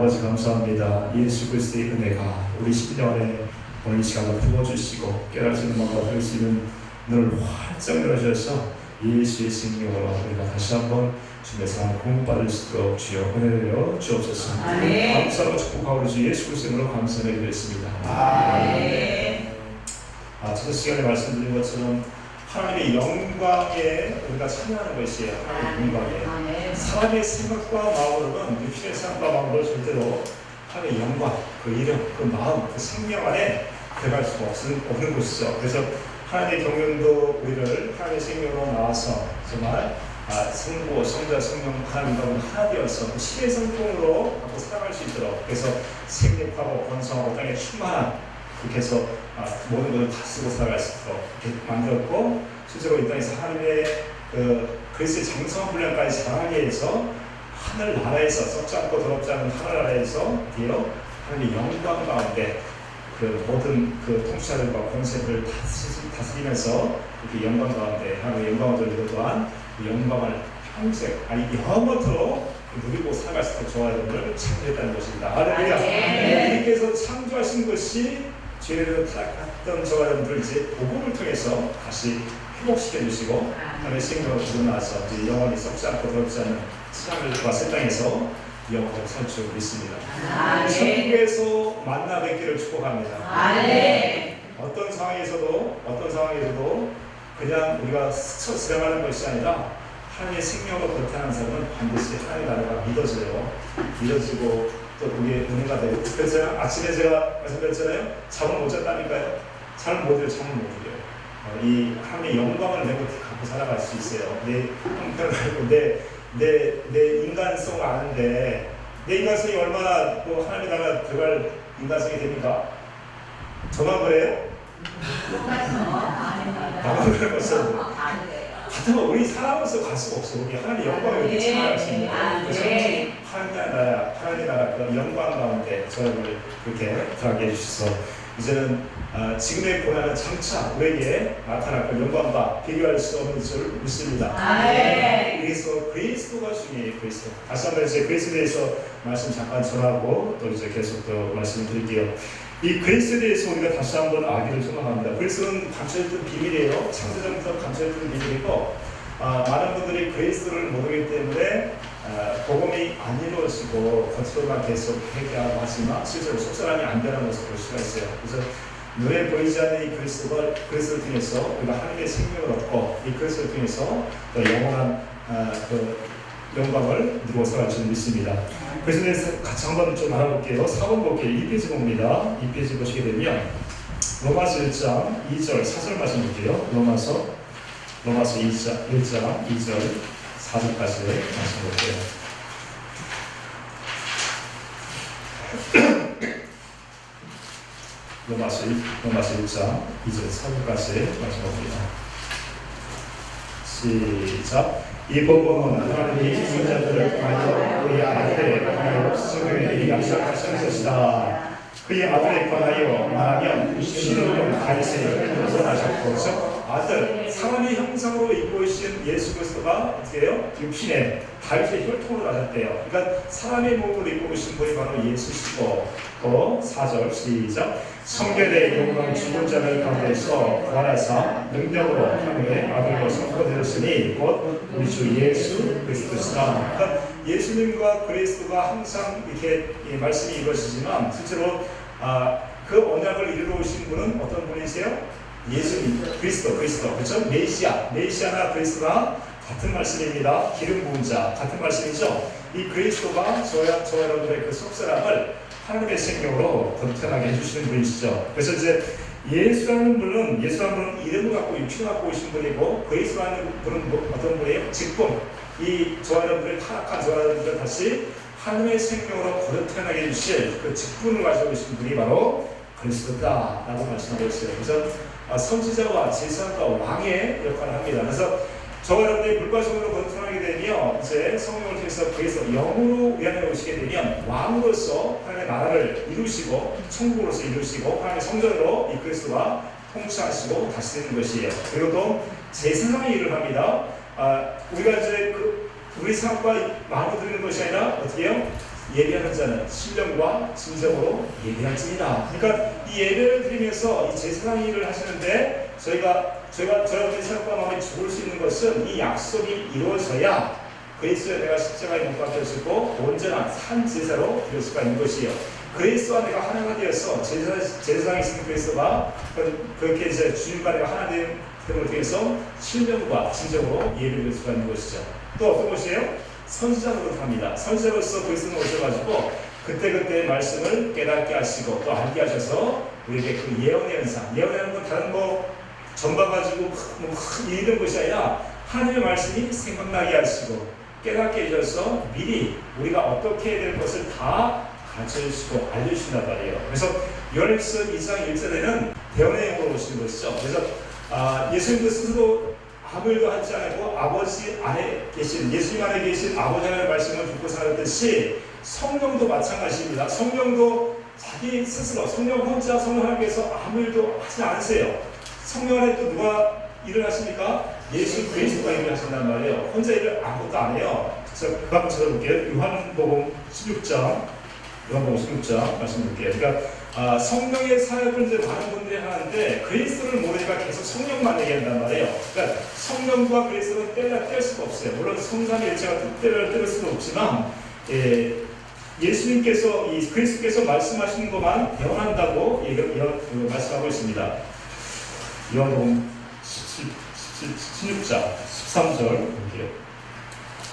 아버지 감사합니다. 예수 그리스도의 은혜가 우리 10년에 오늘 이 시간을 부어주시고 깨달으시는 마음과 할 수 있는 눈을 활짝 열어주셔서 예수의 생명으로 우리가 다시 한번 주님의 사랑을 공급받을 수 있도록 주여 은혜를 주옵소서. 감사하고 축복하고 주 예수 그리스도로 감사를 드렸습니다. 첫 시간에 말씀드린 것처럼 하나님의 영광에 우리가 참여하는 것이에요. 하나님의 영광에 사람의 생각과 마음으로는 육신의 생각과 마음으로 절대로 하나님의 영광, 그 이름, 그 마음, 그 생명 안에 들어갈 수가 없는 곳이죠. 그래서 하나님의 경륜도 우리를 하나님의 생명으로 나와서 정말 성부, 성자, 성령 하나님과 하나 되어서 신의 성품으로 갖고 살아갈 수 있도록, 그래서 생육하고 번성하고 땅에 충만한, 그렇게 해서 모든 것을 다 쓰고 살아갈 수 있도록 이렇게 만들었고, 실제로 이 땅에서 하나님의 그리스도의 장성한 분량까지 자라게 해서 하늘나라에서 썩지 않고 더럽지 않은 하늘나라에서 드디어 하나님의 영광 가운데 그 모든 그 통치자들과 권세들을 다스리면서 이렇게 영광 가운데 하나님의 영광을 누리고 또한 그 영광을 평생 영원토록 누리고 살아갈 수 있도록 저와 여러분을 창조했다는 것입니다. 할렐루야. 하나님께서 창조하신 것이 죄를 타락했던 저와 여러분들 이제 복음을 통해서 다시 회복시켜 주시고 하나님의 생명으로 드러나서 이제 영원히 썩지 않고 더럽지 않은 세상을 새 땅에서 영원히 살 줄 믿습니다. 천국에서 만나 뵙기를 축복합니다. 어떤 상황에서도 그냥 우리가 스쳐 지나가는 것이 아니라 하나님의 생명으로 거듭나는 사람은 반드시 하나님의 나라가 믿어지고 또 그게 은혜가 되고, 그래서 아침에 제가 말씀드렸잖아요. 잠을 못 잤다니까요. 잠을 못 이겨요. 이 하나님의 영광을 내가 갖고 살아갈 수 있어요. 내 형편을 알고 내 인간성을 아는데, 내 인간성이 얼마나 또 하나님의 나라 들어갈 인간성이 됩니까? 저만 그래요? 나만 그런 것은 하여튼 우리 살아가면서 갈 수가 없어. 우리 하나님의 영광을 이렇게 참아갈 수 있는 거예요. 하나님의 나라 그런 영광 가운데 저를 그렇게 들어가게 해주셔서 이제는 지금의 고난은 장차 우리에게 나타날 그 영광과 비교할 수 없는 줄 믿습니다. 그래서 그리스도가 중요해요. 그리스도. 다시 한번 이제 그리스도에 대해서 말씀 잠깐 전하고 또 이제 계속 또 말씀을 드릴게요. 이 그리스도에 대해서 우리가 다시 한번 알기를 소망합니다. 그리스도는 감춰졌던 비밀이에요. 창세전부터 감춰졌던 비밀이고, 많은 분들이 그리스도를 모르기 때문에 복음이 안 이루어지고 겉으로만 계속 얘기하고 하지만 실제로 속사람이 안 되는 것을 볼 수가 있어요. 그래서 눈에 보이지 않는 이 그리스도를 통해서 우리가 하나님의 생명을 얻고, 이 그리스도를 통해서 또 영원한 그 영광을 누리고 살아갈 줄 믿습니다. 그래서 같이 한번 좀 알아볼게요. 4번 볼게요. 2페이지 봅니다. 2페이지 보시게 되면 로마서 1장 2절 4절 말씀 볼게요. 로마서 1장 2절 4절까지 말씀 볼게요. 로마서 1장 2절 4절까지 말씀 봅니다. 시작. 이 복음은 하나님이 선자들을 통하여 그의 아들에 관하여 성경에 약속하신 것이다. 그의 아들에 관하여 말하면 신으로 다윗의 혈통으로 나셨고, 즉 아들, 사람의 형상으로 입으신 예수 그리스도가 어떻게 해요? 육신에 다윗의 혈통으로 나셨대요. 그러니까 사람의 몸으로 입으신 분이 바로 예수시고, 또 4절 시작. 성결의 영광 죽은 자들 가운데서 부활하사 능력으로 하나님의 아들로 선포되었으니 곧 우리 주 예수 그리스도시다. 그러니까 예수님과 그리스도가 항상 이렇게 말씀이 이루어지지만 실제로 그 언약을 이루어오신 분은 어떤 분이세요? 예수님, 그리스도, 그렇죠? 메시아나 그리스도가 같은 말씀입니다. 기름 부은 자 같은 말씀이죠. 이 그리스도가 저와 여러분들의 그 속사람을 하나님의 생명으로 거듭나게 해주시는 분이시죠. 그래서 이제 예수라는 분은 이름을 갖고 육신을 갖고 오신 분이고, 그리스도라는 분은 어떤 분이에요? 직분. 이 저와 여러분들의 타락한 저와 여러분들을 다시 하나님의 생명으로 거듭나게 해주실 그 직분을 가지고 계신 분이 바로 그리스도다라고 말씀하고 있어요. 그래서 선지자와 제사장과 왕의 역할을 합니다. 그래서 저와 여러분들이 물과 성으로 거듭나게 되면 이제 성령을 통해서 그래서 영으로 위안해 오시게 되면 왕으로서 하나님의 나라를 이루시고 천국으로서 이루시고 하나님의 성전으로 이 그리스도가 통치하시고 다스리는 것이에요. 그리고 또 제사장의 일을 합니다. 우리가 이제 우리 삶과 마음을 드리는 것이 아니라 어떻게 해요? 예배하는 자는 신령과 진정으로 예배할지니라. 그러니까 이 예배를 드리면서 이 제사장 일을 하시는데 저희가 생각과 마음이 죽을 수 있는 것은 이 약속이 이루어져야 그리스도의 내가 십자가에 못 박혔고 온전한 산 제사로 드릴 수가 있는 것이에요. 그리스도와 내가 하나가 되어서 제사장이신 그리스도가 그렇게 이제 주님과 내가 하나 됨을 통해서 신령과 진정으로 예배를 드릴 수가 있는 것이죠. 또 어떤 것이에요? 선지자로 합니다. 선지자로서 그리스도는 오셔가지고 그때그때 말씀을 깨닫게 하시고 또 알게 하셔서 우리에게 그 예언의 현상, 예언이라는 건 다른 거 전봐가지고 이런 것이 아니라 하나님의 말씀이 생각나게 하시고 깨닫게 해주셔서 미리 우리가 어떻게 해야 될 것을 다 가르쳐주시고 알려주신단 말이에요. 그래서 요한일서 2장 1절에는 대언의 영으로 오시는 것이죠. 그래서 예수님도 스스로 아무 일도 하지 않고 아버지 안에 계신, 예수님 안에 계신 아버지 하나님의 말씀을 듣고 살았듯이 성령도 마찬가지입니다. 성령도 자기 스스로, 성령 혼자 성령 하나님께서 아무 일도 하지 않으세요. 성령 안에 또 누가 일을 하십니까? 예수 그리스도가 일을 하신단 말이에요. 혼자 일을 아무것도 안 해요. 그래서 그 한번 찾아볼게요. 요한복음 16장 말씀드릴게요. 그러니까 성령의 사역을 이제 많은 분들이 하는데 그리스도를 모르니까 계속 성령만 얘기한단 말이에요. 그러니까 성령과 그리스도는 뗄 수가 없어요. 물론 성삼위일체가 뗄 수는 없지만 예수님께서 그리스도께서 말씀하시는 것만 대언한다고 말씀하고 있습니다. 요한복음 16장 13절 볼게요.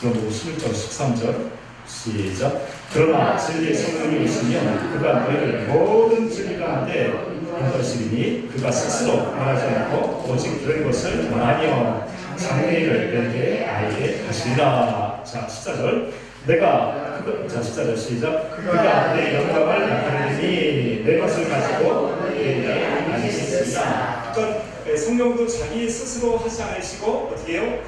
요한복음 16장 13절 시작. 그러나 진리의 성령이 오시면 그가 너희를 모든 진리 가운데 인도하시리니 그가 스스로 말하지 않고 오직 들은 것을 원하며 장래일을 너희에게 알게 하시리라. 자 14절. 자 14절 시작. 그가 내 영광을 나타내니 내 것을 가지고 너희에게 알리시리라. 그러니까 성령도 자기 스스로 하지 않으시고 어떻게 해요?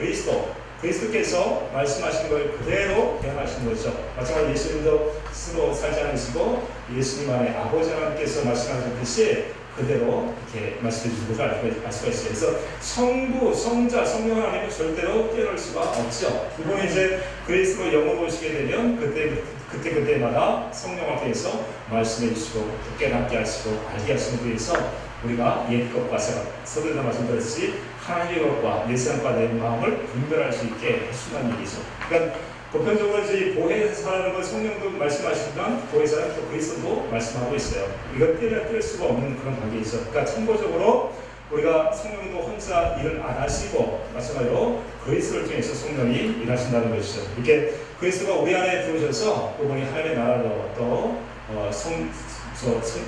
그리스도께서 말씀하신 걸 그대로 대언하시는 거죠. 마찬가지로 예수님도 스스로 살지 않으시고 예수님 안에 아버지 하나님께서 말씀하셨듯이 그대로 이렇게 말씀해 주신 것을 알 수가 있어요. 그래서 성부, 성자, 성령 하나님은 절대로 뛰어놀 수가 없죠. 이번에 이제 그리스도 영으로 오시게 되면 그때마다 성령을 통해서 말씀해 주시고 깨닫게 하시고 알게 하시는 위해서 우리가 옛 것과 서둘러 말씀드렸듯이 하나님의 것과 내 생각과 내 마음을 분별할 수 있게 해준다는 얘기죠. 그러니까 보편적으로 이제 보혜에서 살아가는 걸 성령도 말씀하시지만 보혜사는 또 그리스도도 말씀하고 있어요. 이거 뗄 수가 없는 그런 관계이죠. 그러니까 참고적으로 우리가 성령도 혼자 일을 안 하시고 마찬가지로 그리스도를 통해서 성령이 일하신다는 것이죠. 이렇게 그리스도가 우리 안에 들어오셔서 그분이 하나님의 나라로 또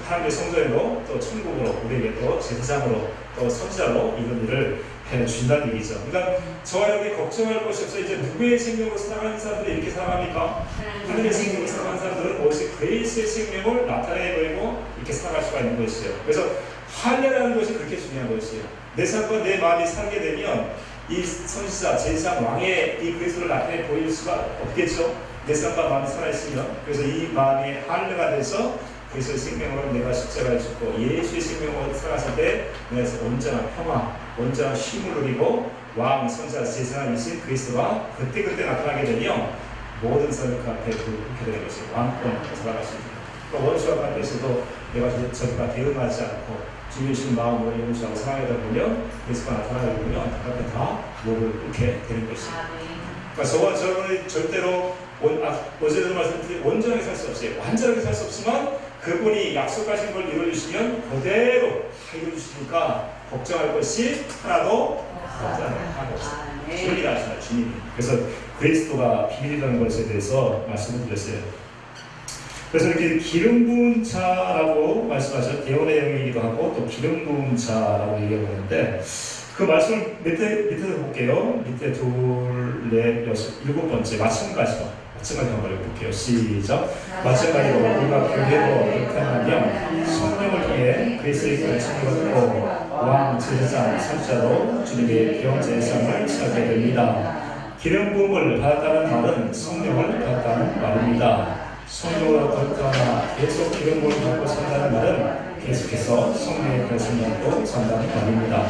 하나님의 성전으로 또 천국으로 우리에게 또 제사장으로 또 선지자로 이런 일을 해주신다는 얘기죠. 그러니까 저와 여러분이 걱정할 것이 없어요. 이제 누구의 생명으로 살아가는 사람들이 이렇게 살아갑니까? 하나님의 생명으로 살아가는 사람들은 오직 그리스도의 생명을 나타내버리고 이렇게 살아갈 수가 있는 것이에요. 그래서 할례라는 것이 그렇게 중요한 것이에요. 내 삶과 내 마음이 살게 되면 이 선지자, 제사장, 왕의 이 그리스도를 나타내 보일 수가 없겠죠. 내 삶과 마음이 살아있으면. 그래서 이 마음이 할례가 돼서 그리스도의 생명으로 내가 십자가에 죽고 예수의 생명으로 살아갔을 때 내가 온전한 평화, 온전한 쉼을 누리고 왕, 선지자, 제사장이신 그리스도가 그때 나타나게 되면 모든 사람이 그 앞에 그렇게 되는 것이 왕권으로 살아갈 수 있습니다. 그러니까 원수와 관계에서도 내가 저희가 대응하지 않고 주님이신 마음으로 용서하고 사랑하다 보면 그리스도가 나타나게 되면 그 앞에 다 목을 꿇게 되는 것입니다. 그러니까 저와 저는 절대로 어제도 말씀드린 온전하게 살 수 없어요. 완전하게 살 수 없지만 그분이 약속하신 걸 이루어주시면 그대로 다 이루어주시니까 걱정할 것이 하나도 없잖아요. 하나도 없어요. 주님이 하시나 주님이. 그래서 그리스도가 비밀이라는 것에 대해서 말씀을 드렸어요. 그래서 이렇게 기름 부은 차라고 말씀하셔서 대원의 영이기도 하고 또 기름 부은 차라고 얘기하고 있는데 그 말씀을 밑에서 볼게요. 밑에 둘, 넷, 여섯, 일곱 번째 마찬가지로 한번 읽어볼게요. 시작. 마찬가지로 우리가 교회로 이렇게 성령을 통해 그리스도의 가르침을 받고 왕, 제사장, 선지자로 주님의 귀한 제사장을 취하게 됩니다. 기름 부음을 받았다는 말은 성령을 받았다는 말입니다. 성령으로 거듭나 계속 기름 부음을 받고 산다는 말은 계속해서 성령의 가르침을 받고 산다는 말입니다.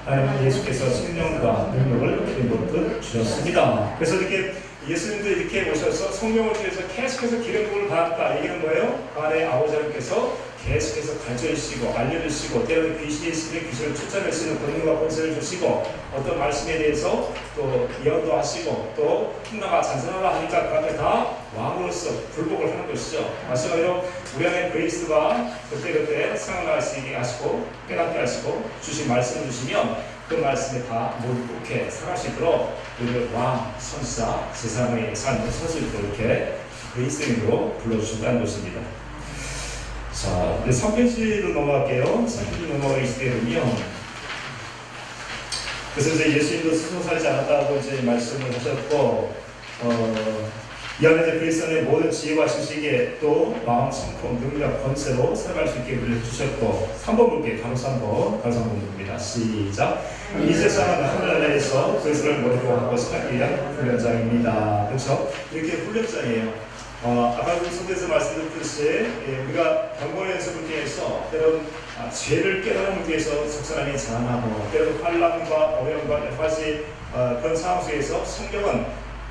하나님은 예수께서 성령과 능력을 기름 부음 주셨습니다. 그래서 이렇게 예수님도 이렇게 오셔서 성령을 통해서 계속해서 기름 부음을 받았다. 얘기는 뭐예요? 그 안에 아버지 하나님께서 계속해서 가르쳐주시고 알려주시고 때로는 귀신이 있으면 귀신을 쫓아낼 수 있는 권능과 권세를 주시고 어떤 말씀에 대해서 또 예언도 하시고 또 흥나가 잔잔하라 하니까 그 앞에 다 왕으로서 불복을 하는 것이죠. 마찬가지로 우리 안에 그리스도가 그때그때 생각날 수 있게 하시고 깨닫게 하시고 주신 말씀을 주시면 그 말씀에 다 몰입해 살아갈 수 있도록 우리를 왕, 선사, 세상의 삶을 서술도 이렇게 그리스도인으로 불러주신다는 것입니다. 자, 이제 3페이지로 넘어갈게요. 3페이지 넘어가기 때문요. 그래서 이제 예수님도 스스로 살지 않았다고 이제 말씀을 하셨고, 이 안에 이제 그리스도의 모든 지혜와 지식에 또 마음, 성품, 능력, 권세로 살아갈 수 있게 주셨고, 3번 볼게요. 바로 3번 봅니다. 시작. 이 세상은 하늘나라에서 그리스도를 모르고 하고 살기 위한 훈련장입니다. 그렇죠? 이렇게 훈련장이에요. 아까 우리 성대에서 말씀드렸듯이 우리가 경건의 연습을 통해서 때로는 죄를 깨달음을 위해서 속사람이 자라나고 때로는 환난과 어려움과 여러 가지 그런 상황 속에서 성경은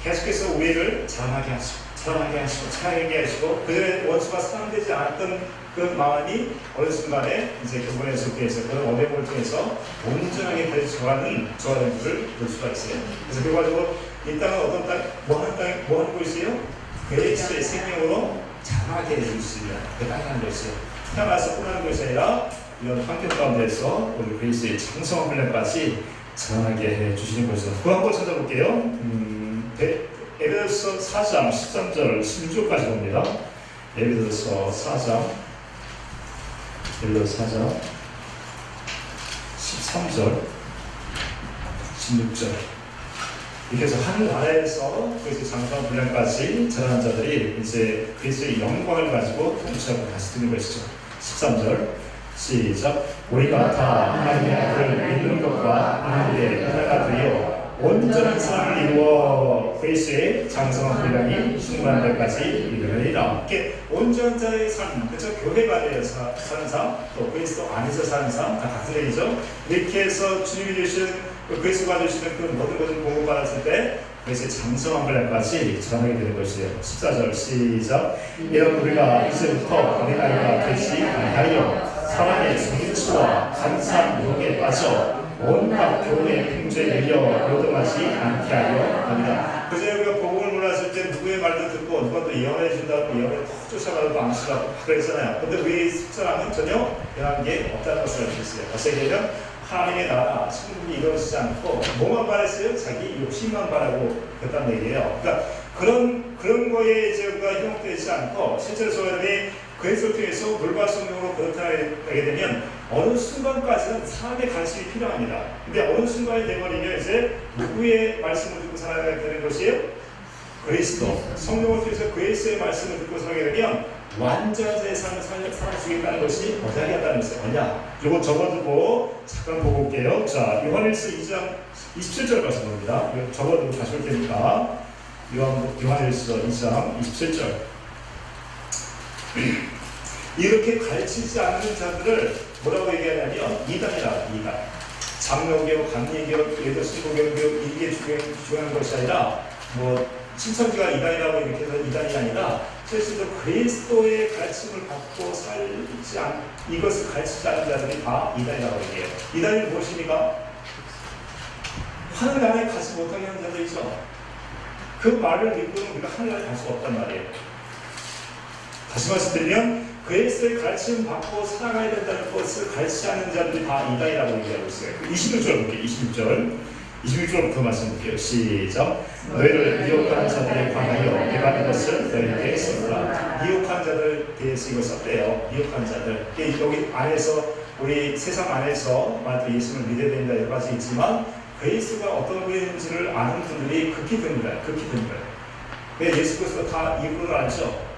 계속해서 우리를 자라나게 하시고 차게 하시고 그전에 원수가 사용되지 않았던 그 마음이 어느 순간에 이제 경건의 연습을 통해서 그런 어려움을 통해서 온전하게 저하는 줄을 볼 수가 있어요. 그래서 결과적으로 이 땅은 어떤 땅, 뭐 하는 곳이에요? 그리스도의 생명으로 자라게 해주시면 그 땅이라는 것이에요. 태어나서 끝나는 것이 아니라 이런 환경 가운데서 우리 그리스도의 장성한 훈련까지 자라게 해주시는 것이죠. 그거 한번 찾아볼게요. 에베소서 4장 13절 16절까지 봅니다. 에베소서 4장 13절 16절 이렇게 해서 하늘나라에서 그리스도의 장성한 분량까지 자라는 자들이 이제 그리스도의 영광을 가지고 통치하고 다시 드는 것이죠. 13절 시작. 우리가 다 하나님의 아들을 믿는 것과 하나님의 하나가 되어 온전한 사람을 이루어 그리스도의 장성한 분량이 충만한 데까지 이르리라. 이렇게 온전한 자의 삶, 그렇죠? 교회가 되어서 사는 삶, 또 그리스도 안에서 사는 삶 다 같은 얘기죠. 이렇게 해서 주님이 주신 그리스도가 주시는 그 모든 것을 공급받았을 때 그리스도의 장성한 분량까지 자라나게 되는 것이에요. 14절 시작. 이런 우리가 이제부터 어린아이가 되지 아니하여 사랑의 성취와 간사한 유혹에 빠져 온갖 교훈의 풍조에 밀려 요동하지 않게 하려 합니다. 그전에 우리가 복음을 몰랐을 때 누구의 말도 듣고 누가 또 예언해 준다고 예언을 톡 쫓아가도 암시하고 그랬잖아요. 근데 우리 사람은 전혀 이런 게 없다는 것을 알고 있어요. 다시 얘기하면 하나님의 나라, 천국이 이루어지지 않고 뭐만 바랬어요? 자기 욕심만 바라고 그랬다는 얘기예요. 그러니까 그런 거에 이제 우리가 현혹되지 않고 실제로 저희들이 그리스도를 통해서 물과 성령으로 그렇게 하게 되면 어느 순간까지는 사람의 관심이 필요합니다. 근데 어느 순간이 되버리면 이제 누구의 말씀을 듣고 살아야 되는 것이에요? 그리스도. 성령을 통해서 그리스도의 말씀을 듣고 살게 되면 완전한 자의 삶을 살아갈 수 있다는 것이 언약이 한다는 것이에요. 언약. 이거 적어두고 잠깐 보고 올게요. 자, 요한일서 2장 27절 말씀 봅니다. 이거 적어두고 다시 올 테니까 요한일서 2장 27절. 이렇게 가르치지 않는 자들을 뭐라고 얘기하냐면 이단이다. 이단. 장로교, 강리교, 예도신고교 이게 중요한 것이 아니라 뭐 신천지가 이단이라고 이렇게 해서 이단이 아니라 실제로 그리스도의 가르침을 받고 살지 이것을 가르치지 않는 자들이 다 이단이라고 얘기해요. 이단이 무엇입니까? 하늘나라에 가지 못하게 하는 자들이죠. 그 말을 믿고는 우리가 하늘나라에 갈 수가 없단 말이에요. 다시 말씀드리면 그리스도의 가르침을 받고 살아가야 된다는 것을 가르치지 않는 자들이 다 이단이라고 얘기하고 있어요. 26절 볼게요. 26절부터 말씀 볼게요. 시작. 너희를 미혹하는 자들에 관하여 내가 한 것을 너희에게 썼다. 미혹한 자들 대해서 이걸 썼대요. 미혹한 자들. 여기 안에서 우리 세상 안에서 만약 예수를 믿어야 된다 여러 가지 있지만 그리스도가 어떤 분인지를 아는 분들이 극히 드물어요. 예수 그리스도 다 이분을 알죠.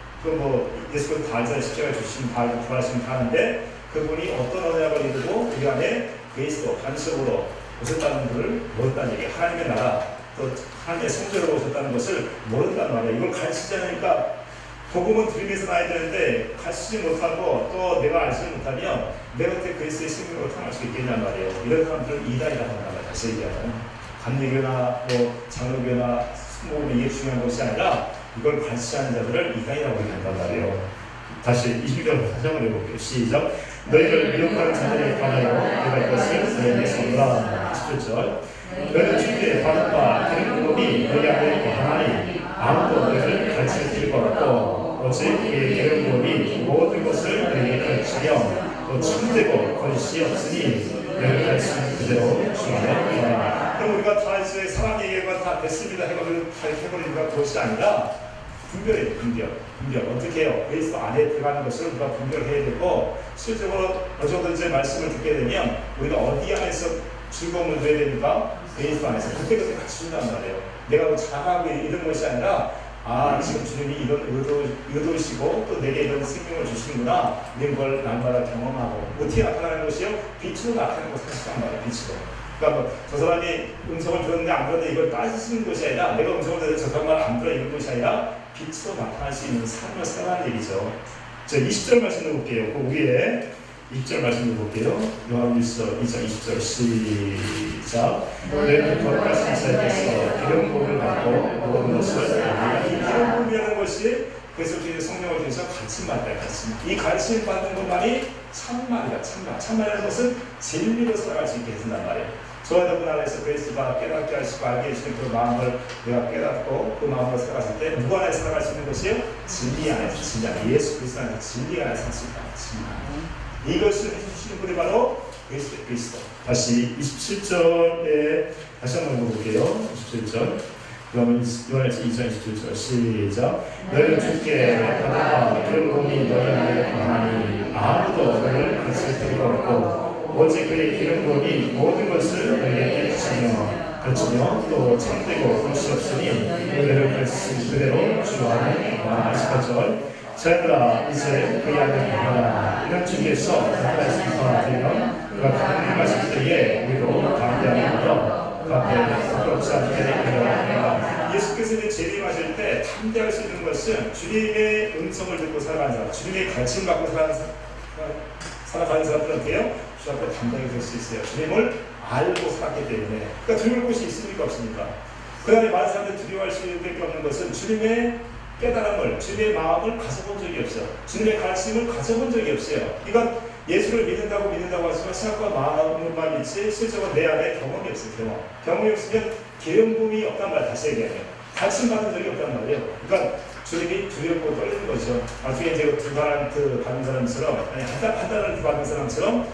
예수 그리스도 다 알잖아요. 십자가에 주신 다 알고 부활하신 다 아는데 그분이 어떤 언약을 이루고 우리 안에 그리스도 반석으로 오셨다는 것을 모른다는 얘기예요. 하나님의 나라, 또 하나님의 성전으로 오셨다는 것을 모른단 말이에요. 이걸 가르치지 않으니까 복음은 들으면서 나야 되는데 가르치지 못하고 또 내가 알지 못하면 내 곁에 그리스도의 생명으로 통할 수 있겠냔 말이에요. 이런 사람들은 이단이라고 한단 말이에요. 다시 얘기하면 감리교나 뭐 장로교나 특목으로 이게 중요한 것이 아니라 이걸 관시하는 자들을 이단이라고 얘기한단 말이에요. 다시 20절 다시 한번 해볼게요. 시작. 너희를 미혹하는 자들에 관하여 내가 이것을 너희에게 선언하노라. 17절. 너희는 주께 받은 바 기름 부음이 너희 안에 거하나니 아무도 너희를 가르칠 필요가 없고 오직 그의 기름 부음이 모든 것을 너희에게 가르치며 또 참되고 거짓이 없으니 너희를 가르치는 그대로 주 안에 거하라. 그럼 우리가 다 이제 사람 얘기가 다 됐습니다 해버리니까 그것이 아니라 분별해요. 분별 어떻게 해요? 그리스도 안에 들어가는 것을 우리가 분별해야 되고 실제로 어느 정도 이제 말씀을 듣게 되면 우리가 어디 안에서 즐거움을 줘야 되니까 그리스도 안에서 그때 같이 준다는 말이에요. 내가 뭐 잘하고 이런 것이 아니라 지금 주님이 이런 의도시고 또 내게 이런 생명을 주시는구나 이런 걸 날마다 경험하고 어떻게 나타나는 것이요? 빛으로 나타나는 것을 하시단 말이에요. 빛으로. 그러니까 저 사람이 음성을 들었는데 안 들었는데 이걸 따지는 것이 아니라 내가 음성을 들었는데 저 사람 말 안 들어 이런 것이 아니라 빛으로 나타날 수 있는 삶을 살아가는 얘기죠. 자, 20절 말씀 볼게요. 그 위에 2절 말씀 볼게요. 요한일서 2장 20절 시작. 너희는 거룩한 성사에서 기름 부음을 받고 모든 것을 이 기름 부음이라는 것이 그래서 주의 성령을 통해서 가르침 받다. 이 가르침 받는 것만이 참말이다. 참말이라는 것은 진리로 살아갈 수 있게 해준단 말이에요. 저와 여러분 안에서 그리스도가 깨닫게 하시고 알게 해주시는 그 마음을 내가 깨닫고 그 마음으로 살아갔을 때 누구 안에 살아갈 수 있는 것이요? 진리 안에서 진리 안에 예수 그리스도 안에서 진리 안에 살 수 있다. 이것을 해주시는 분이 바로 그리스도. 다시 27절에 다시 한번 볼게요. 27절. 그러면 요한일서 2장 27절 시작. 너희는 주께 받아봐 기름 부음이 너희 안에 거하나니 아무도 너희를 가르칠 필요가 없고 오직 그의 기름 부음이 모든 것을 너희에게 가르치며 또 참되고 거짓이 없으니 너희를 가르치신 그대로 주 안에 거하라. 28절. 자들아 이제 그의 안에 거하라. 이런 중에서 나타나신 바가 되면 그가 가끔 가실 때에 우리도 담대하게 하여 그 앞에 부끄럽지 않게 되리라. 예수께서 이제 재림하실 때 담대할 수 있는 것은 주님의 음성을 듣고 살아가는 사람, 주님의 가르침을 받고 살아가는 사람들은 어때요? 주 앞에 담대하게 될 수 있어요. 주님을 알고 살았기 때문에. 그러니까 두려울 곳이 있습니까? 없습니까? 그 다음에 많은 사람들이 두려워할 수밖에 없는 것은 주님의 깨달음을, 주님의 마음을 가져본 적이 없어요. 주님의 가르침을 가져본 적이 없어요. 그러니까 예수를 믿는다고 하지만 생각과 마음만 믿지 실제로 내 안에 경험이 없어요. 경험이 없으면 기름 부음이 없단 말이에요. 다시 얘기하면 가르침 받은 적이 없단 말이에요. 그러니까 주님이 두렵고 떨리는 거죠. 나중에 이제 두 달란트 받은 사람처럼 한 달란트 받은 사람처럼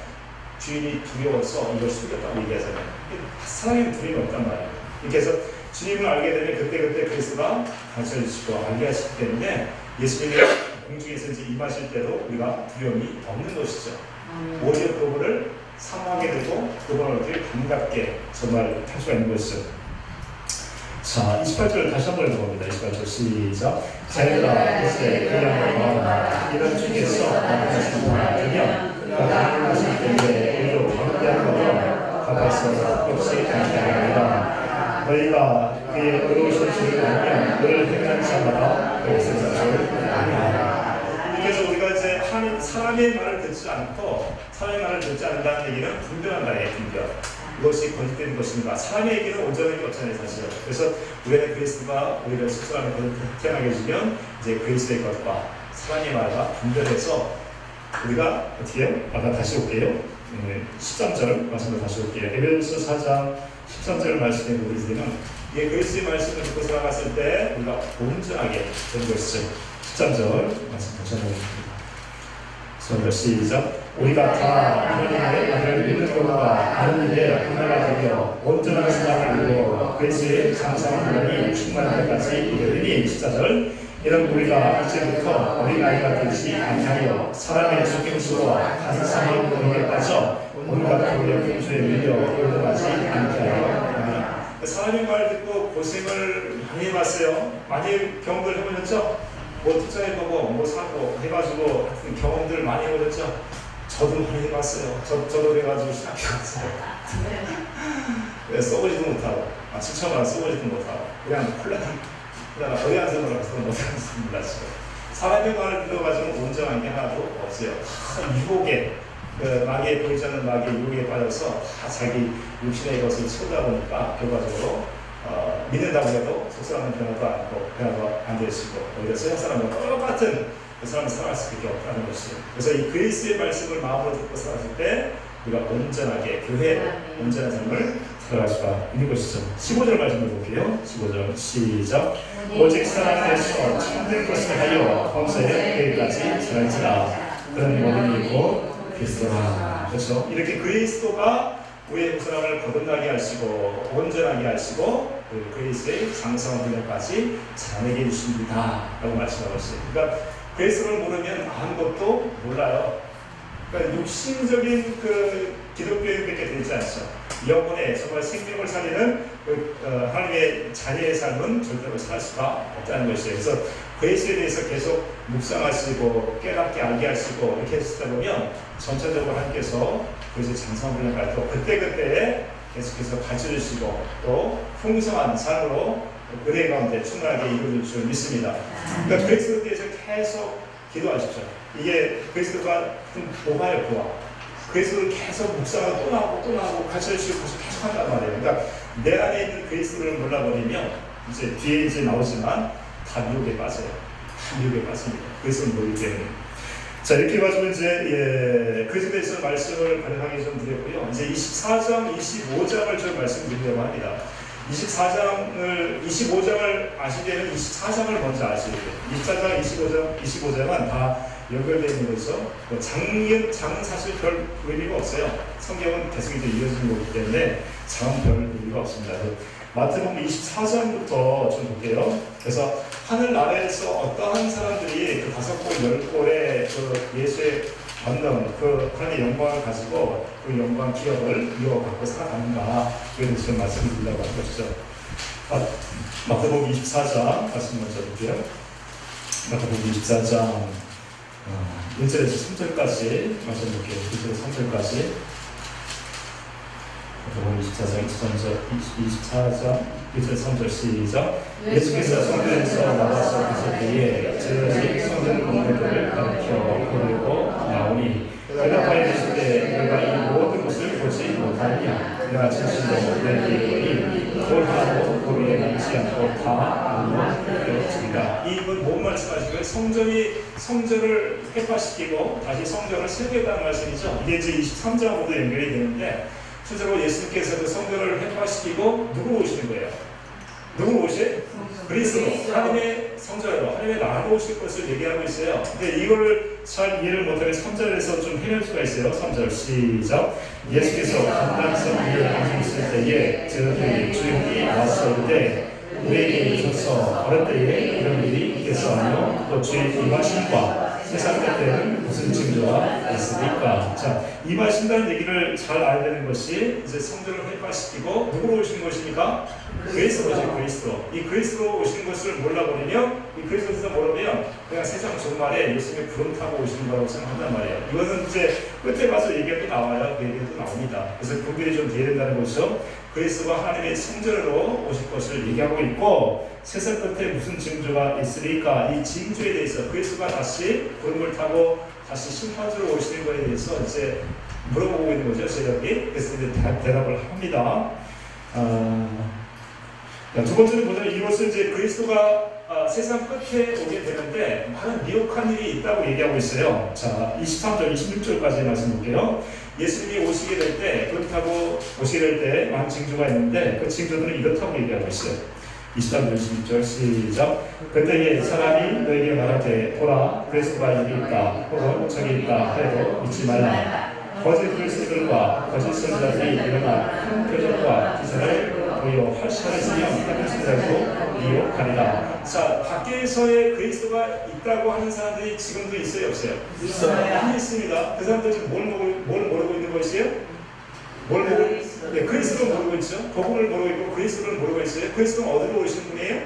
주인이 두려워서 이걸 숨겼다고 얘기하잖아요. 사랑에는 두려움이 없단 말이에요. 이렇게 해서 주님을 알게 되면 그때 그리스도가 가르쳐 주시고 알게 하시기 때문에 예수님이 공중에서 이제 임하실 때도 우리가 두려움이 없는 것이죠. 오히려 그분을 사모하게 되고 그분을 어떻게 반갑게 정말 할 수가 있는 것이죠. 자, 28절 다시 한번 읽어봅니다. 28절 시작. 자들아 이제 그 양을 거하라. 이런 중에서 나타나신 바가 되면 그가 가능하실 때에 우리로 반갑게하는 것으로 가까이서 없이 반갑게하리라. 너희가 그의 의로우신 줄을 알면 그를 행하는 자마다 거기서 자를 아니하라. 그래서 우리가 이제 사람의 말을 듣지 않고 사람의 말을 듣지 않는다는 얘기는 분별한다는 분별. 이것이 거짓된 것입니다. 사람의 얘기는 온전하게 없잖아요, 사실. 그래서 우리는 그리스도가 우리를 스스로를 태어나게 해주면 이제 그리스도의 것과 사람의 말과 분별해서 우리가 어떻게 해요? 아까 다시 올게요. 13절 말씀을 다시 올게요. 에베소서 4장 13절 말씀에 보게 되면 이게 그리스도의 말씀을 듣고 살아갔을 때 우리가 온전하게 되는 것이죠. 13절 말씀 다시 한번 보겠습니다. 시작. 우리가 다 하나님의 아들을 믿는 것과 아는 일에 하나가 되며 온전한 신앙을 이루어 그리스도의 장성한 분이 충만할 때까지 이르리니. 14절. 이런 우리가 이제부터 어린아이가 되지 아니하여 사람의 속임수와 가증상의 권위에 빠져 온갖 고려 금수에 밀려 올라가지 않게 하여. 사람의 말 듣고 고생을 많이 해봤어요. 많이 경험을 해보셨죠? 뭐 투자해보고 뭐 사고 해가지고 경험들을 많이 해보셨죠? 저도 많이 해봤어요. 저도 해가지고 시작해봤어요. 써보지도 못하고 7천만 원 써보지도 못하고 그냥 어디 한 손으로 가서 못하는 겁니다. 사람의 말을 들어가지고 온전한 게 하나도 없어요. 다 유혹에 보이지 않는 마귀의 유혹에 빠져서 다 자기 육신의 것을 채우다 보니까 결과적으로 믿는다고 해도 속사람은 변화도 안 되시고 오히려 세상 사람과 똑같은 그 사람을 살아갈 수밖에 없다는 것이죠. 그래서 이 그리스의 말씀을 마음으로 듣고 살았을 때 우리가 온전하게 교회 온전한 삶을 살아갈 수가 있는 것이죠. 15절 말씀을 볼게요. 15절 시작. 오직 사랑에서 참된 것을 하여 범사에 그에까지 살아있으라. 그런 모든 이고 그리스도라. 그렇죠. 이렇게 그리스도가 우리의 사람을 거듭나게 하시고 온전하게 하시고 그리스도의 장성한 분야까지 자라게 해주십니다 라고 말씀하고 있어요. 그러니까 그리스도를 모르면 아무것도 몰라요. 그러니까 육신적인 그 기독교인밖에 되지 않죠. 영혼의 정말 생명을 살리는 하나님의 자녀의 삶은 절대로 살 수가 없다는 것이에요. 그래서 그리스도에 대해서 계속 묵상하시고 깨닫게 알게 하시고 이렇게 하시다 보면 전체적으로 하나님께서 그리스도의 장성한 분야까지 또 그때그때 계속해서 가르쳐주시고 또 풍성한 삶으로 은혜 가운데 충분하게 이루어질 줄 믿습니다. 그러니까 그리스도에 대해서 계속 기도하십시오. 이게 그리스도가 보화예요, 보화. 그리스도를 계속 묵상하고 또 나오고 가르쳐주시고 계속 한단 말이에요. 그러니까 내 안에 있는 그리스도를 몰라버리면 이제 뒤에 이제 나오지만 다 미혹에 빠져요. 다 미혹에 빠집니다. 그리스도를 모르기 때문에. 자, 이렇게 가지고 이제 그리스도에 대해서 말씀을 간략하게 좀 드렸고요. 이제 24장, 25장을 좀 말씀드리려고 합니다. 25장을 아시려면 24장을 먼저 아셔야 돼요. 24장, 25장은 다 연결되어 있는 거죠. 장은 사실 별 의미가 없어요. 성경은 계속 이제 이어지는 거기 때문에 장은 별 의미가 없습니다. 마태복음 24장부터 좀 볼게요. 그래서 하늘나라에서 어떠한 사람들이 그 5골, 10골의 그 예수의 받는 그 하나님의 영광을 가지고 그 영광 기업을 이어갖고 살아가는가 그에 대해서 좀 말씀을 드리려고 하는 것이죠. 마태복음 24장 말씀 먼저 볼게요. 마태복음 24장 1절에서 3절까지 말씀 볼게요. 1절에서 3절까지 마태복음 24장 1절 3절 시작. 예수께서 성전에서 나와서 계실 때에 저들이 성전 공회들을 가르쳐 보내고 나오니 대답하여 계실 때 내가 이 모든 것을 보지 못하느냐. 내가 진실로 내게 이르노니 돌 하나도 돌에 남지 않고 다 무너뜨렸습니다. 이분 뭔 말씀하시고요? 성전을 회파시키고 다시 성전을 세우겠다는 말씀이죠. 이게 이제 23장으로도 연결이 되는데 실제로 예수님께서 그 성전을 회파시키고 누구 오시는 거예요? 누구 오실? 그리스도. 하나님의 성전으로 하나님의 나라로 오실 것을 얘기하고 있어요. 근데 이걸 잘 이해를 못하면 3절에서 좀 헤맬 수가 있어요. 3절 시작. 예수께서 감당성 위에 앉으실 때에 저들이 주인이 왔을 때 우리에게 이르셔서 어릴 때에 이런 일이 있겠사오며 또 주의 임하심과 세상 때에는 무슨 징조가 있습니까? 자, 임하신다는 얘기를 잘 알아야 되는 것이 이제 성전을 회파시키고 누구로 오시는 것입니까? 그리스도죠, 그리스도. 이 그리스도로 오시는 것을 몰라버리면 이 그리스도에서 모르면 그냥 세상 종말에 예수님의 구름 타고 오시는 거라고 생각한단 말이에요. 이거는 이제 끝에 가서 얘기가 또 나와요. 그 얘기가 또 나옵니다. 그래서 분별이 좀 돼야 된다는 것이죠. 그리스도가 하나님의 성전으로 오실 것을 얘기하고 있고 세상 끝에 무슨 징조가 있으리까 이 징조에 대해서 그리스도가 다시 구름을 타고 다시 심판주로 오시는 것에 대해서 이제 물어보고 있는 거죠. 제자들이. 그래서 이제 대답을 합니다. 두 번째는 뭐냐면 이것을 이제 그리스도가 세상 끝에 오게 되는데 많은 미혹한 일이 있다고 얘기하고 있어요. 자, 23절, 26절까지 말씀 볼게요. 예수님이 오시게 될 때, 그렇다고 오시게 될 때 많은 징조가 있는데 그 징조들은 이렇다고 얘기하고 있어요. 23절, 26절 시작. 그때에 사람이 너에게 말하되 보라 그리스도가 여기 있다 혹은 저기 있다 하여도 믿지 말라. 거짓 그리스도들과 거짓 선지자들이 일어나 큰 표적과 기사를 보여 활시하였으며 하늘 선지자도 미혹하리라. 자, 밖에서의 그리스도가 있다고 하는 사람들이 지금도 있어요, 없어요? 있어요. 있습니다. 그 사람들 지금 뭘 모르고 있는 것이에요? 뭘 모르고? 네, 그리스도를 모르고 있죠. 복음을 모르고 있고 그리스도를 모르고 있어요. 그리스도는 어디로 오시는 분이에요?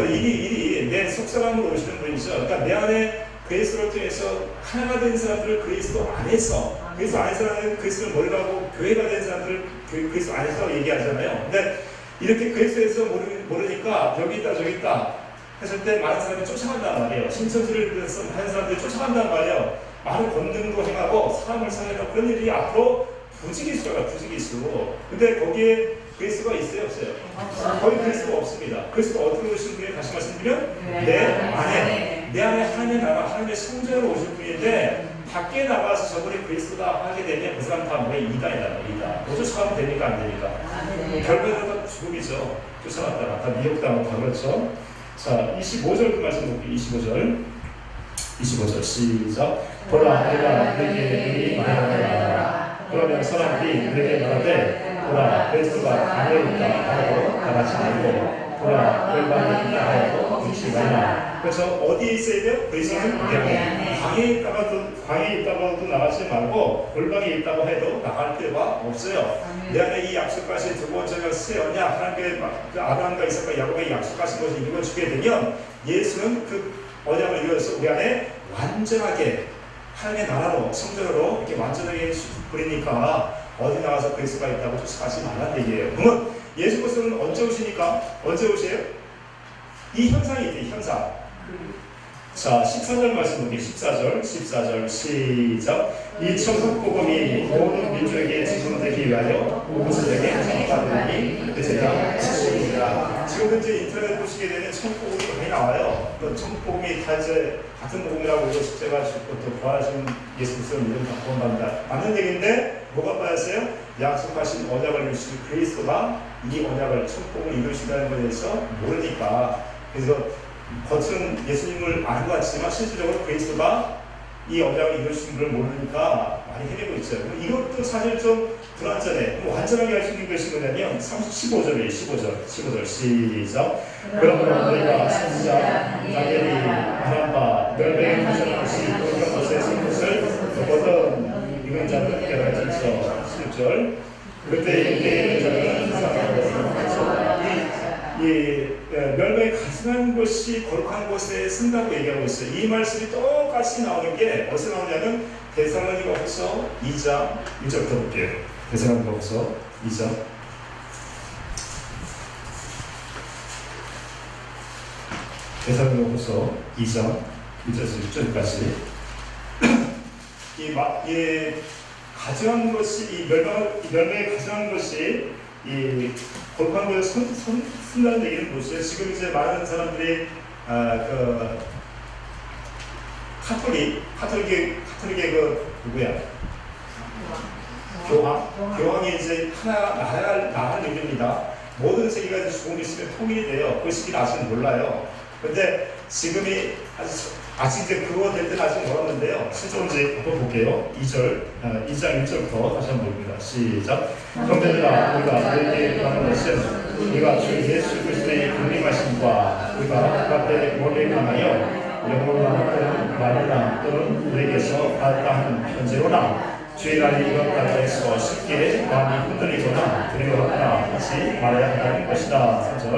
일이 내 속사람으로 오시는 분이죠. 그러니까 내 안에 그리스도를 통해서 하나가 된 사람들을 그리스도 안에서 그리스도 안에서는 그리스도를 모르고 교회가 된 사람들을 그리스도 안에서 얘기하잖아요. 근데 이렇게 그리스도에서 모르니까 여기 있다 저기 있다 했을 때 많은 사람이 쫓아간단 말이에요. 신천지를 위해서 많은 사람들이 쫓아간단 말이에요. 많은 권능도 행하고 사람을 살려고 그런 일이 앞으로 부지기수가 부지기수. 근데 거기에 그리스도가 있어요, 없어요? 거의 그리스도가 없습니다. 그리스도가 어떻게 오신 분이 다시 말씀드리면 내 안에 하나님의 나라, 하나님의 성전으로 오실 분인데 밖에 나가서 저분이 그리스도다 하게 되면 그 사람 다 뭐야? 이단이다. 어디서 쫓아가면 됩니까? 안 되니까? 결국에는 다 죽음이죠. 쫓아갔다가 다 미혹당하고 다 그렇죠. 자, 25절 그 말씀 볼게요. 25절 시작. 보라 내가 너에게 말하노라. 그러면 사람들이 너에게 말하되 보라 그리스도가 강에 있다 하고 다 같이 말고 보라 골방에 있다 하고 묻지 말라. 그래서 어디에 있어야 돼요? 그리스도는 우리 안에. 방에 있다가도 나가지 말고 골방에 있다고 해도 나갈 필요가 없어요. 내 안에 이 약속하신 두 번째가 세었냐? 하나님께 아브라함과 이삭과 야곱에게 약속하신 것을 이루어주게 되면 예수는 그 언약을 이루어서 우리 안에 완전하게 하나님의 나라로 성전으로 이렇게 완전하게 부리니까 어디 나가서 그리스도가 있다고 쫓아가지 말라는 얘기예요. 그러면 예수 그리스도는 언제 오시니까? 언제 오세요? 이 현상이 있대요. 현상. 자, 14절 말씀 볼게요. 14절 시작. 이 천국 복음이 모든 민족에게 지성되기 위하여 모세에게 전파되니 그제야 지식이라. 지금 현재 인터넷 보시게 되면 천국 복음이 많이 나와요. 천국 복음이 다 이제 같은 복음이라고 이거 십자가 죽고 또 부활하신 예수 그리스도를 믿음 다 구원받는다. 맞는 얘기인데 뭐가 빠졌어요? 약속하신 언약을 이루신 그리스도가 이 언약을 천국 복음을 이루신다는 것에 대해서 모르니까 그래서 겉은 예수님을 아는 것 같지만 실질적으로 그리스도가 이 언약을 이루신 걸 모르니까 많이 헤매고 있어요. 이것도 사실 좀 불완전해. 완전하게 할 수 있는 것이 뭐냐면 15절이에요. 15절 시작. 그러므로 너희가 선지자 다니엘이 말한 바 멸망의 가장 없이 그런 것에 선 것을 보거든 이건 자는 깨달아지죠. 10절. 그때 이때 자는 사람으로 이 멸망이 가증한 것이 거룩한 곳에 쓴다고 얘기하고 있어요. 이 말씀이 똑같이 나오는 게 어디서 나오냐면 데살로니가후서 2장 1절부터 볼게요. 데살로니가후서 2장 데살로니가후서 2장 1절에서 6절까지 이 가증한 것이 이 멸망에 가증한 것이 이 거룩한 것을 쓴다는 얘기는 무엇이에요? 지금 이제 많은 사람들이 그 카톨릭의 그 누구야? 교황이 이제 하나 나라를 이룹니다. 모든 세계가 이제 죽음이 있으면 통일이 돼요. 그 시기는 아직 몰라요. 근데 지금이 아직 이제 그거 될 때는 아직 멀었는데요. 실제로 이제 한번 볼게요. 2장 1절부터 다시 한번 봅니다. 시작. 형제들아, 우리가 너희에게 구하는 것은 우리가 주 예수 그리스도의 강림하심과 우리가 그 앞에 몸에 강하여 영혼과 또는 말이나 또는 우리에게서 받았다 하는 현재로나 주의 날이 이렇다 해서 쉽게 마음이 흔들리거나 두려워하거나 하지 말아야 한다는 것이다. 3절.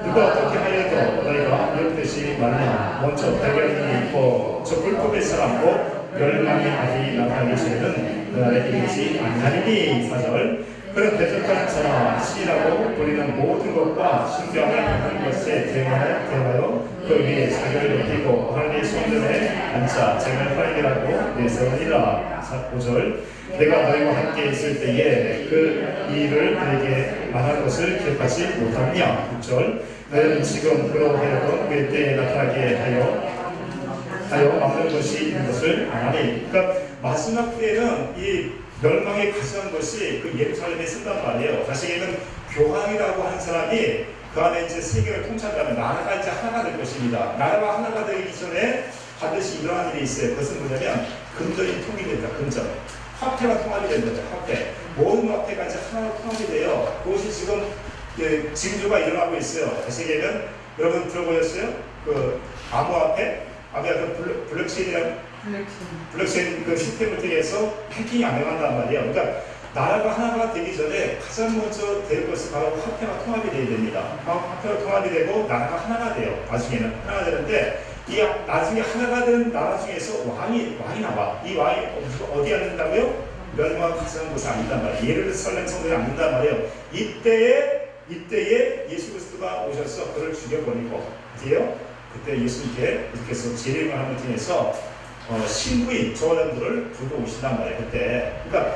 누가 어떻게 하여도 너희가 이렇듯이 말라. 먼저 대결이 있고 저 불법의 사람고 멸망의 아들이 나타나기 전에는 그 안에 이르지 아니하리니. 4절. 그런 대적하는 자나 시라고 부리는 모든 것과 신병을 하는 것에 대하여 그 위에 자기를 높이고 하나님의 성전에 앉아 자기를 활개라고 내세우니라. 5절. 내가 너희와 함께 있을 때에 그 일을 너에게 말한 것을 기억하지 못하느냐. 6절. 너희는 지금 그러하여도 그 때에 나타나게 하여 막는 것이 있는 것을 아나니. 그러니까 마지막 때에는 이 멸망에 가증한 것이 그 예루살렘에 쓴단 말이에요. 다시 얘기하면 교황이라고 하는 사람이 그 안에 이제 세계를 통치한다면 나라가 이제 하나가 될 것입니다. 나라가 하나가 되기 전에 반드시 일어난 일이 있어요. 그것은 뭐냐면 금전이 통일됩니다. 금전. 화폐가 통합이 된다. 화폐. 모든 화폐가 이제 하나로 통합이 돼요. 그것이 지금 징조가 일어나고 있어요. 다시 얘기하면 여러분 들어보셨어요? 그 암호화폐? 아까 그 블록체인 그 시스템을 통해서 해킹이 안 일어난단 말이에요. 그러니까 나라가 하나가 되기 전에 가장 먼저 될 것은 바로 화폐가 통합이 돼야 됩니다. 화폐가 통합이 되고 나라가 하나가 돼요. 나중에는 하나가 되는데 이 나중에 하나가 된 나라 중에서 왕이 나와. 이 왕이 어디에 앉는다고요? 멸망을 가증한 곳에 앉는단 말이에요. 예루살렘 성전에 앉는단 말이에요. 이때에 예수 그리스도가 오셔서 그를 죽여버리고 어디에요? 그때 예수님께 이렇게서 재림을 하는 통해서 신부인 저자들을 부르고 오신단 말이에요. 그때 그러니까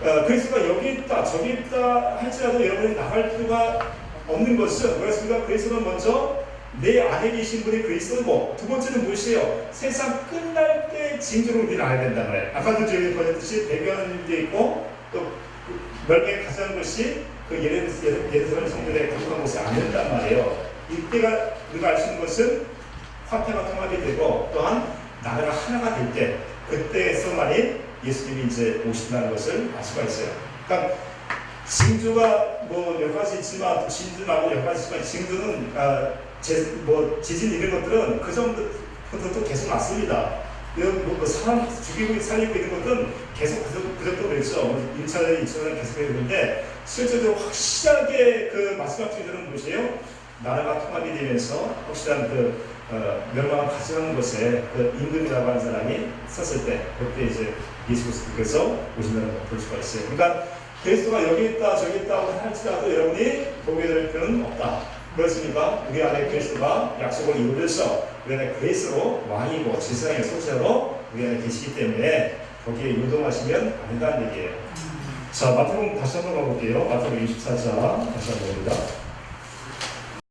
그리스도가 여기 있다 저기 있다 할지라도 여러분이 나갈 수가 없는 것은 그렇습니까? 그리스도는 먼저 내 안에 계신 분이 그리스도고, 두 번째는 무엇이에요? 세상 끝날 때 징조를 우리는 알아야 된다는 거예요. 아까도 저희 보셨듯이 배변도 있고 또 멸망에 가져간 것이 그 예루살렘 성전에 거룩한 곳에 안 된단 말이에요. 이때가 우리가 알 수 있는 것은 화폐가 통합이 되고 또한 나라가 하나가 될 때, 그때에서만이 예수님이 이제 오신다는 것을 알 수가 있어요. 그러니까 징조가 뭐 여러 가지 있지만, 진주 나오고 여러 가지 있지만, 징조는 지진 이런 것들은 그 전부터 계속 났습니다. 뭐 사람 죽이고 살리고 있는 것들은 계속 그 정도 그랬죠. 1차전, 2차전 계속 했는데, 실제로 확실하게 그 마지막 주제는 무엇이에요? 나라가 통합이 되면서 확실한 멸망을 가져가는 것에 그 임금이라고 하는 사람이 섰을 때, 그때 이제 예수 그리스도께서 오신다는 걸 볼 수가 있어요. 그러니까 그리스도가 여기 있다 저기 있다고 할지라도 여러분이 보게 될 필요는 없다. 그렇습니까? 우리 안에 그리스도가 약속을 이루어서 우리 안에 그리스도로 왕이고 지상의 소자로 우리 안에 계시기 때문에 거기에 유동하시면 안 된다는 얘기예요. 자, 마태복음 다시 한번 가볼게요. 마태복음 24장 다시 한번 봅니다.